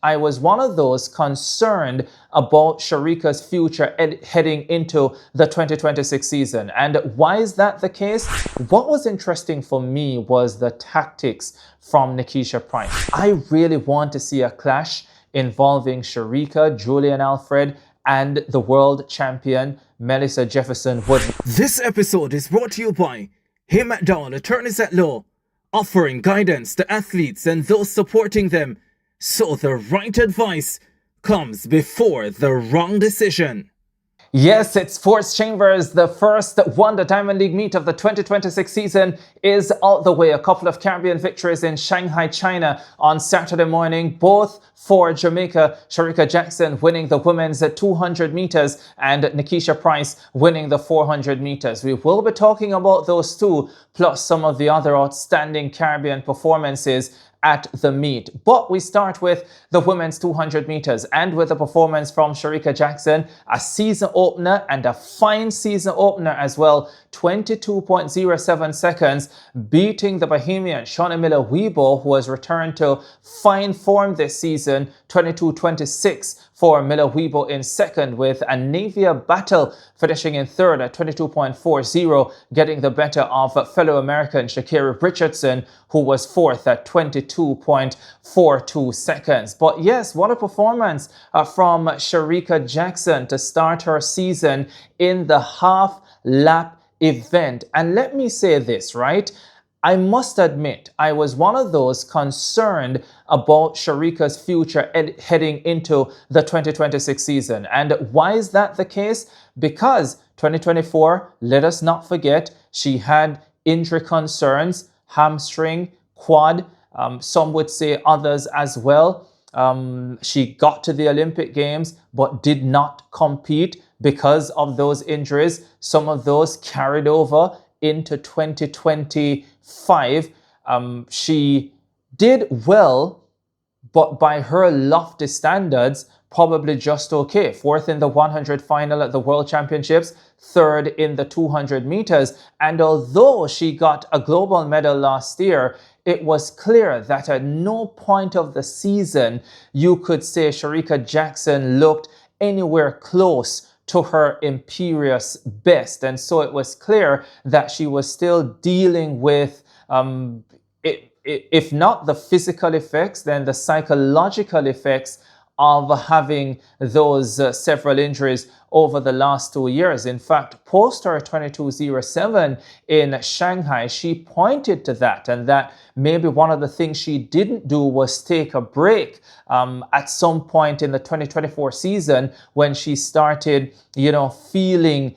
I was one of those concerned about Shericka's future heading into the 2026 season. And why is that the case? What was interesting for me was the tactics from Nickisha Pryce. I really want to see a clash involving Shericka, Julian Alfred, and the world champion Melissa Jefferson Wood. This episode is brought to you by Hey McDowell, attorneys at law, offering guidance to athletes and those supporting them, so the right advice comes before the wrong decision. Yes, it's Sports Chambers. The first Wonder Diamond League meet of the 2026 season is out the way. A couple of Caribbean victories in Shanghai, China on Saturday morning, both for Jamaica. Shericka Jackson winning the women's 200 meters and Nickisha Pryce winning the 400 meters. We will be talking about those two, plus some of the other outstanding Caribbean performances at the meet. But we start with the women's 200 meters and with a performance from Shericka Jackson, a season opener and a fine season opener as well. 22.07 seconds, beating the Bahamian Shauna Miller-Weibo, who has returned to fine form this season. 22.26 for Miller-Weibo in second, with a Navia Battle finishing in third at 22.40, getting the better of fellow American Sha'Carri Richardson, who was fourth at 22.42 seconds. But yes, what a performance from Shericka Jackson to start her season in the half lap event. And let me say this, right? I must admit, I was one of those concerned about Shericka's future heading into the 2026 season. And why is that the case? Because 2024, let us not forget, she had injury concerns, hamstring, quad, some would say others as well. She got to the Olympic Games but did not compete because of those injuries. Some of those carried over into 2025. She did well, but by her lofty standards, probably just okay. Fourth in the 100 final at the World Championships, third in the 200 meters. And although she got a global medal last year, it was clear that at no point of the season you could say Shericka Jackson looked anywhere close to her imperious best. And so it was clear that she was still dealing with, if not the physical effects, then the psychological effects of having those several injuries over the last 2 years. In fact, post her 22.07 in Shanghai, she pointed to that, and that maybe one of the things she didn't do was take a break at some point in the 2024 season when she started, feeling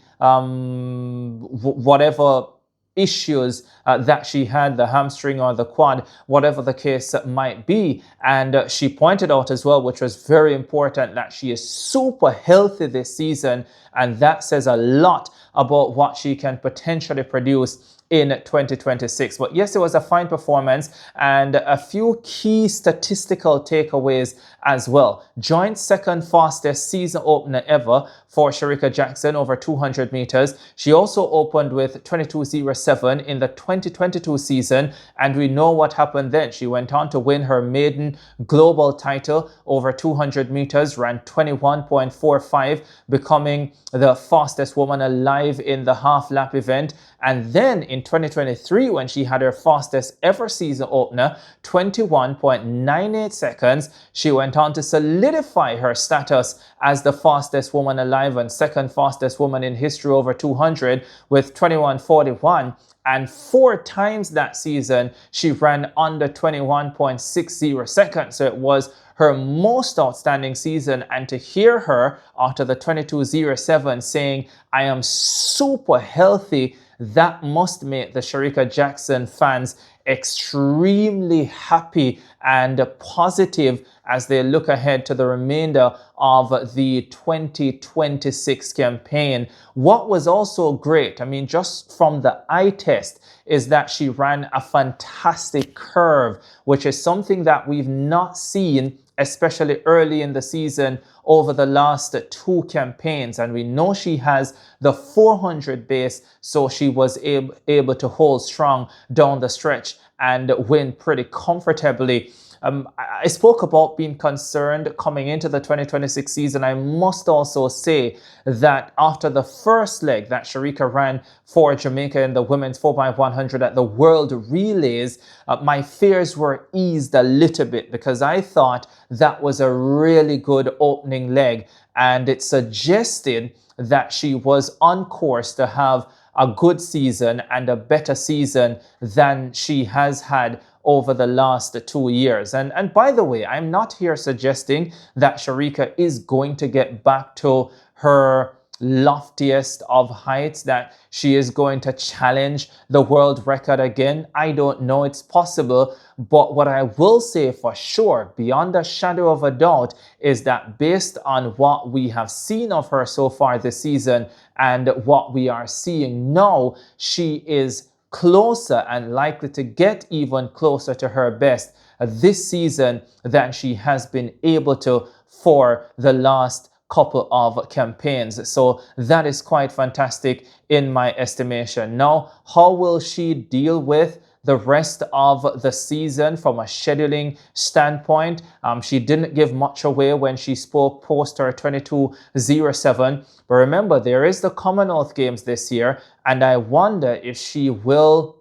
whatever issues that she had, the hamstring or the quad, whatever the case might be. And she pointed out as well, which was very important, that she is super healthy this season, and that says a lot about what she can potentially produce in 2026. But yes, it was a fine performance and a few key statistical takeaways as well. Joint second fastest season opener ever for Shericka Jackson over 200 meters. She also opened with 22.07 in the 2022 season, and we know what happened then. She went on to win her maiden global title over 200 meters, ran 21.45, becoming the fastest woman alive in the half lap event. And then in 2023, when she had her fastest ever season opener, 21.98 seconds, she went on to solidify her status as the fastest woman alive and second fastest woman in history over 200 with 21.41. And 4 times that season, she ran under 21.60 seconds. So it was her most outstanding season. And to hear her after the 22.07 saying, "I am super healthy," that must make the Shericka Jackson fans extremely happy and positive as they look ahead to the remainder of the 2026 campaign. What was also great, just from the eye test, is that she ran a fantastic curve, which is something that we've not seen, especially early in the season, over the last 2 campaigns. And we know she has the 400 base, so she was able to hold strong down the stretch and win pretty comfortably I spoke about being concerned coming into the 2026 season. I must also say that after the first leg that Shericka ran for Jamaica in the women's 4x100 at the World Relays, my fears were eased a little bit because I thought that was a really good opening leg, and it suggested that she was on course to have a good season and a better season than she has had over the last 2 years. And by the way, I'm not here suggesting that Shericka is going to get back to her loftiest of heights, that she is going to challenge the world record again. I don't know, it's possible. But what I will say for sure, beyond a shadow of a doubt, is that based on what we have seen of her so far this season and what we are seeing now, she is closer and likely to get even closer to her best this season than she has been able to for the last couple of campaigns. So that is quite fantastic in my estimation. Now, how will she deal with the rest of the season from a scheduling standpoint? She didn't give much away when she spoke post her 22:07. But remember, there is the Commonwealth Games this year, and I wonder if she will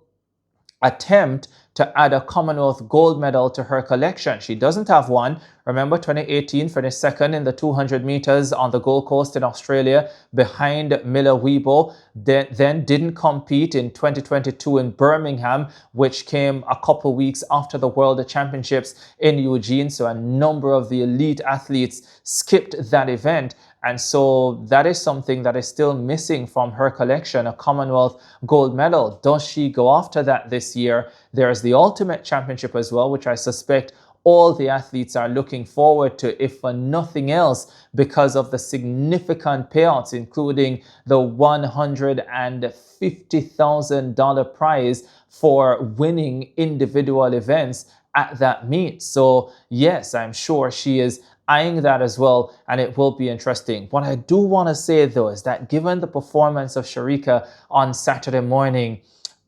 attempt to add a Commonwealth gold medal to her collection. She doesn't have one. Remember, 2018 finished second in the 200 meters on the Gold Coast in Australia behind Miller Weibo. Then didn't compete in 2022 in Birmingham, which came a couple weeks after the World Championships in Eugene. So a number of the elite athletes skipped that event. And so that is something that is still missing from her collection, a Commonwealth gold medal. Does she go after that this year? There's the Ultimate Championship as well, which I suspect all the athletes are looking forward to, if for nothing else, because of the significant payouts, including the $150,000 prize for winning individual events at that meet. So yes, I'm sure she is eyeing that as well, and it will be interesting. What I do want to say though is that given the performance of Shericka on Saturday morning,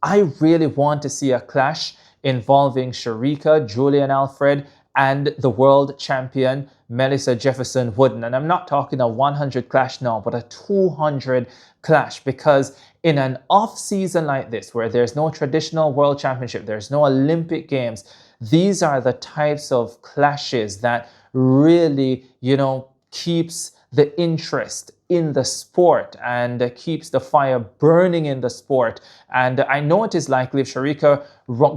I really want to see a clash involving Shericka, Julian Alfred, and the world champion Melissa Jefferson Wooden. And I'm not talking a 100 clash now, but a 200 clash, because in an off season like this, where there's no traditional world championship, there's no Olympic Games, these are the types of clashes that really, keeps the interest in the sport and keeps the fire burning in the sport. And I know it is likely if Shericka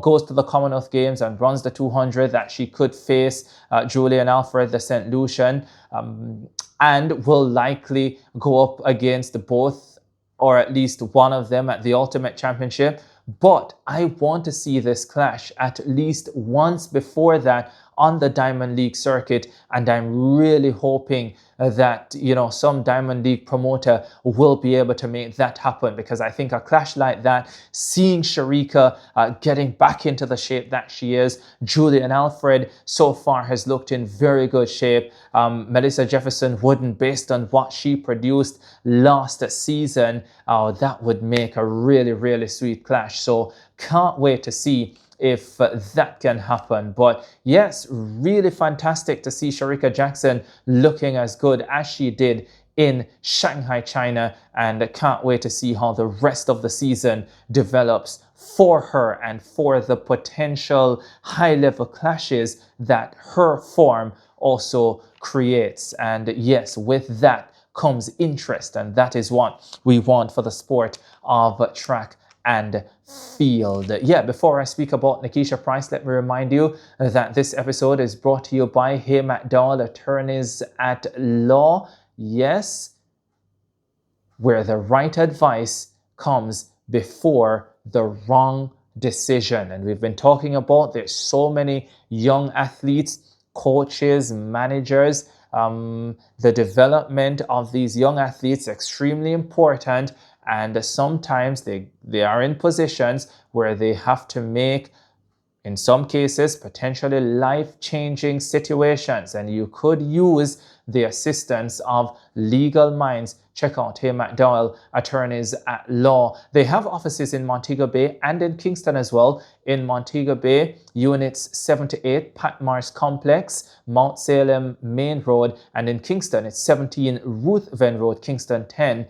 goes to the Commonwealth Games and runs the 200 that she could face Julian Alfred, the St. Lucian, and will likely go up against both or at least one of them at the Ultimate Championship. But I want to see this clash at least once before that on the Diamond League circuit, and I'm really hoping that some Diamond League promoter will be able to make that happen, because I think a clash like that, seeing Shericka getting back into the shape that she is, Julian Alfred so far has looked in very good shape, Melissa Jefferson Wooden, based on what she produced last season, that would make a really, really sweet clash. So can't wait to see if that can happen. But yes, really fantastic to see Shericka Jackson looking as good as she did in Shanghai, China, and can't wait to see how the rest of the season develops for her and for the potential high-level clashes that her form also creates. And yes, with that comes interest, and that is what we want for the sport of track and field. Yeah, before I speak about Nickisha Pryce, let me remind you that this episode is brought to you by Hay McDowell Attorneys at Law. Yes, where the right advice comes before the wrong decision. And we've been talking about there's so many young athletes, coaches, managers. The development of these young athletes extremely important. And sometimes they are in positions where they have to make, in some cases, potentially life-changing situations. And you could use the assistance of legal minds. Check out Hay McDowell Attorneys at Law. They have offices in Montego Bay and in Kingston as well. in Montego Bay, Units 78, Patmars Complex, Mount Salem Main Road, and in Kingston, it's 17 Ruthven Road, Kingston 10,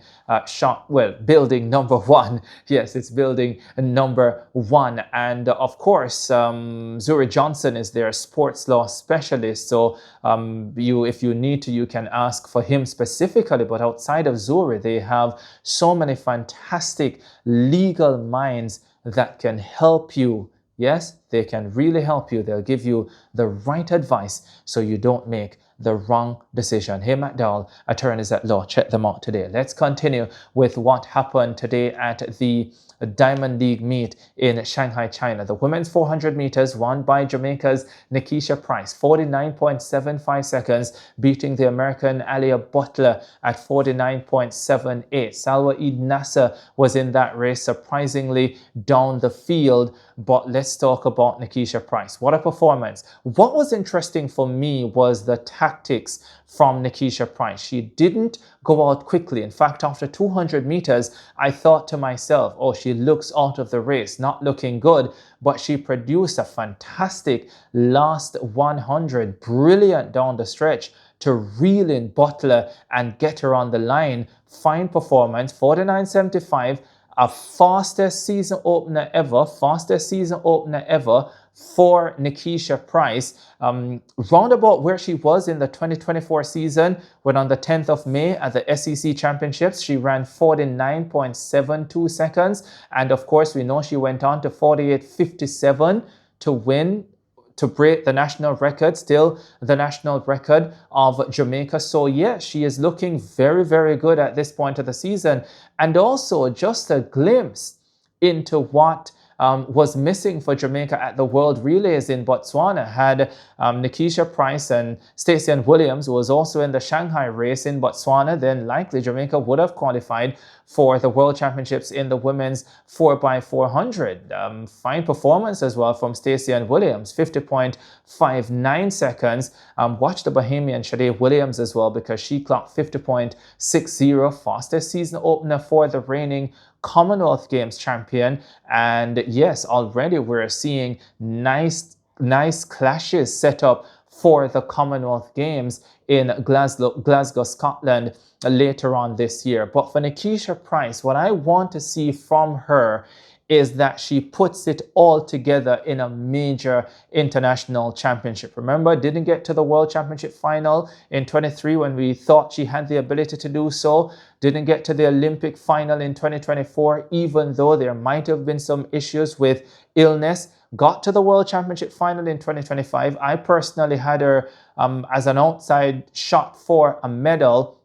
building number 1. Yes, it's building number 1. And of course, Zuri Johnson is their sports law specialist. So if you need to, you can ask for him specifically. But outside of Zuri, they have so many fantastic legal minds that can help you. Yes, they can really help you. They'll give you the right advice so you don't make the wrong decision. Hey, McDowell, attorneys at law, check them out today. Let's continue with what happened today at the Diamond League meet in Shanghai, China. The women's 400 meters won by Jamaica's Nickisha Pryce, 49.75 seconds, beating the American Alia Butler at 49.78. Salwa Eid Nasser was in that race, surprisingly down the field. But let's talk about Nickisha Pryce. What a performance. What was interesting for me was the tactics from Nickisha Pryce. She didn't go out quickly. In fact, after 200 meters, I thought to myself, oh, she looks out of the race, not looking good. But she produced a fantastic last 100, brilliant down the stretch to reel in Butler and get her on the line. Fine performance, 49.75. A fastest season opener ever for Nickisha Pryce. Roundabout where she was in the 2024 season, when on the 10th of May at the SEC Championships, she ran 49.72 seconds. And of course, we know she went on to 48.57 to win, to break the national record, still the national record of Jamaica. So yes, she is looking very, very good at this point of the season. And also just a glimpse into what was missing for Jamaica at the World Relays in Botswana. Had Nickisha Pryce and Stacey Ann Williams, who was also in the Shanghai race in Botswana, then likely Jamaica would have qualified for the World Championships in the women's 4x400. Fine performance as well from Stacey Ann Williams, 50.59 seconds. Watch the Bahamian Shade Williams as well, because she clocked 50.60, fastest season opener for the reigning Commonwealth Games champion. And yes, already we're seeing nice clashes set up for the Commonwealth Games in Glasgow, Scotland later on this year. But for Nickisha Pryce, what I want to see from her is that she puts it all together in a major international championship. Remember, didn't get to the World Championship final in 23 when we thought she had the ability to do so. Didn't get to the Olympic final in 2024, even though there might have been some issues with illness. Got to the World Championship final in 2025. I personally had her as an outside shot for a medal.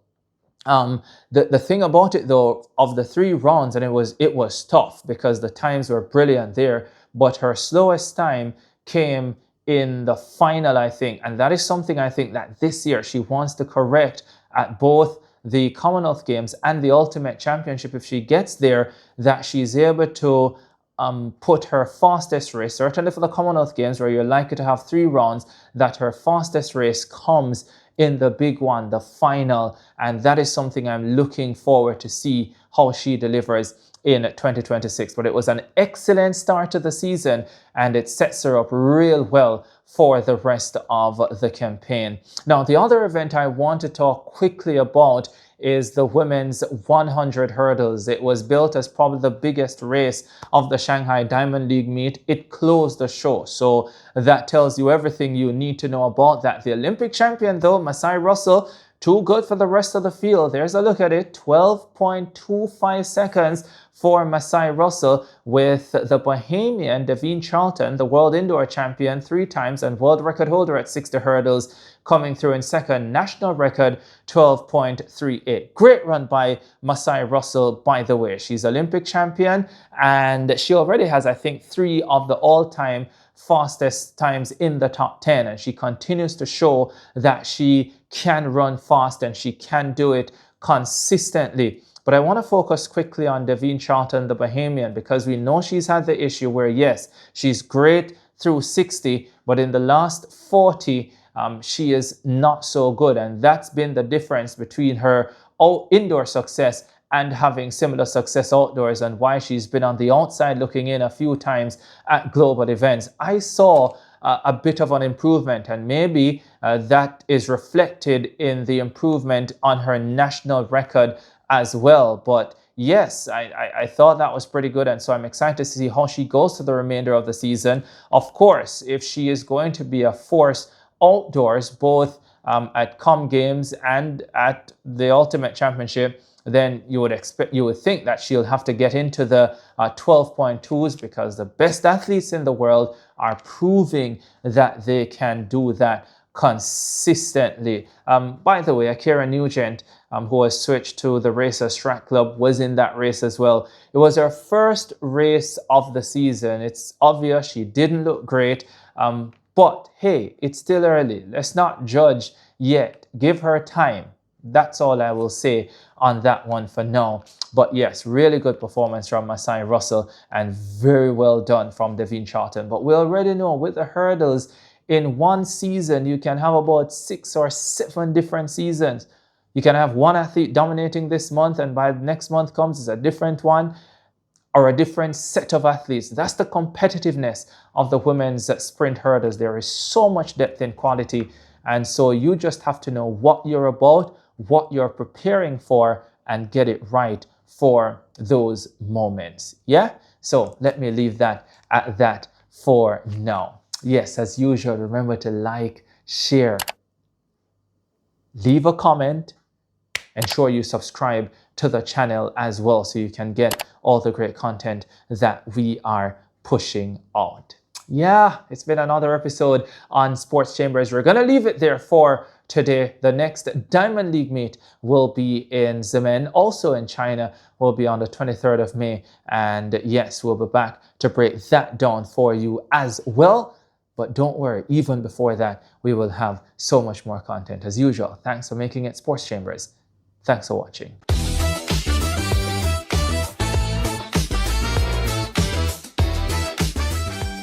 The thing about it though, of the 3 rounds, and it was tough because the times were brilliant there, but her slowest time came in the final, I think. And that is something I think that this year she wants to correct at both the Commonwealth Games and the Ultimate Championship. If she gets there, that she's able to put her fastest race, certainly for the Commonwealth Games where you're likely to have 3 rounds, that her fastest race comes in the big one, the final. And that is something I'm looking forward to see how she delivers in 2026. But it was an excellent start to the season, and it sets her up real well for the rest of the campaign. Now, the other event I want to talk quickly about is the women's 100 hurdles. It was built as probably the biggest race of the Shanghai Diamond League meet. It closed the show. So that tells you everything you need to know about that. The Olympic champion, though, Masai Russell, too good for the rest of the field. There's a look at it. 12.25 seconds for Masai Russell, with the Bahamian Davine Charlton, the world indoor champion 3 times and world record holder at 60 hurdles, coming through in second. National record 12.38. Great run by Masai Russell, by the way. She's Olympic champion, and she already has, I think, 3 of the all-time fastest times in the top 10, and she continues to show that she can run fast and she can do it consistently. But I want to focus quickly on Davine Charlton, the Bahamian, because we know she's had the issue where, yes, she's great through 60, but in the last 40, she is not so good. And that's been the difference between her indoor success and having similar success outdoors, and why she's been on the outside looking in a few times at global events, I saw a bit of an improvement, and maybe that is reflected in the improvement on her national record as well. But yes, I thought that was pretty good, and so I'm excited to see how she goes to the remainder of the season. Of course, if she is going to be a force outdoors, both at Com Games and at the Ultimate Championship, then you would think that she'll have to get into the 12.2s, because the best athletes in the world are proving that they can do that consistently. By the way, Akira Nugent, who has switched to the Racers Track Club, was in that race as well. It was her first race of the season. It's obvious she didn't look great, but hey, it's still early. Let's not judge yet. Give her time. That's all I will say on that one for now. But yes, really good performance from Masai Russell, and very well done from Devine Charlton. But we already know with the hurdles, in one season, you can have about 6 or 7 different seasons. You can have one athlete dominating this month, and by the next month comes is a different one or a different set of athletes. That's the competitiveness of the women's sprint hurdles. There is so much depth and quality. And so you just have to know what you're about, what you're preparing for, and get it right for those moments. Yeah? So let me leave that at that for now. Yes, as usual, remember to like, share, leave a comment, ensure you subscribe to the channel as well, so you can get all the great content that we are pushing out. Yeah, it's been another episode on Sports Chambers. We're going to leave it there for today. The next Diamond League meet will be in Xiamen, also in China, will be on the 23rd of May. And yes, we'll be back to break that down for you as well. But don't worry, even before that, we will have so much more content as usual. Thanks for making it Sports Chambers. Thanks for watching.